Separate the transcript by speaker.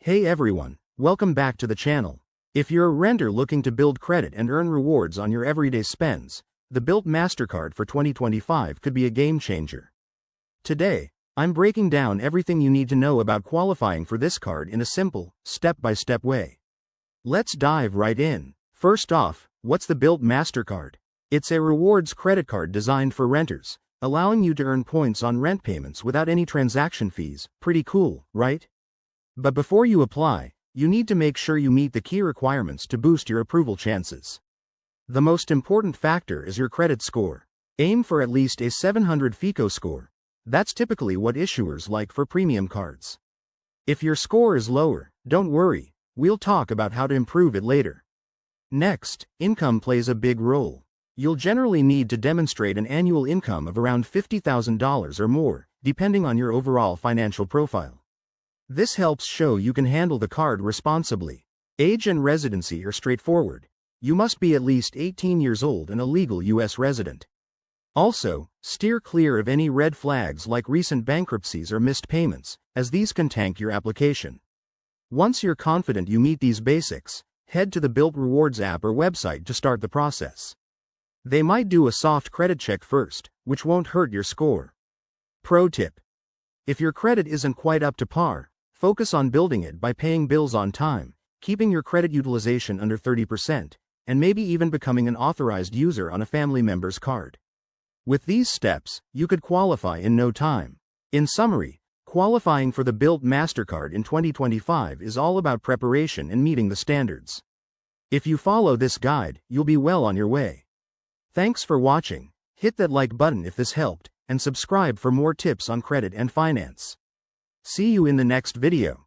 Speaker 1: Hey everyone, welcome back to the channel. If you're a renter looking to build credit and earn rewards on your everyday spends, the Bilt Mastercard for 2025 could be a game changer. Today, I'm breaking down everything you need to know about qualifying for this card in a simple, step-by-step way. Let's dive right in. First off, what's the Bilt Mastercard? It's a rewards credit card designed for renters, allowing you to earn points on rent payments without any transaction fees. Pretty cool, right? But before you apply, you need to make sure you meet the key requirements to boost your approval chances. The most important factor is your credit score. Aim for at least a 700 FICO score. That's typically what issuers like for premium cards. If your score is lower, don't worry, we'll talk about how to improve it later. Next, income plays a big role. You'll generally need to demonstrate an annual income of around $50,000 or more, depending on your overall financial profile. This helps show you can handle the card responsibly. Age and residency are straightforward. You must be at least 18 years old and a legal U.S. resident. Also, steer clear of any red flags like recent bankruptcies or missed payments, as these can tank your application. Once you're confident you meet these basics, head to the Bilt Rewards app or website to start the process. They might do a soft credit check first, which won't hurt your score. Pro tip: if your credit isn't quite up to par, focus on building it by paying bills on time, keeping your credit utilization under 30%, and maybe even becoming an authorized user on a family member's card. With these steps, you could qualify in no time. In summary, qualifying for the Bilt Mastercard in 2025 is all about preparation and meeting the standards. If you follow this guide, you'll be well on your way. Thanks for watching. Hit that like button if this helped, and subscribe for more tips on credit and finance. See you in the next video.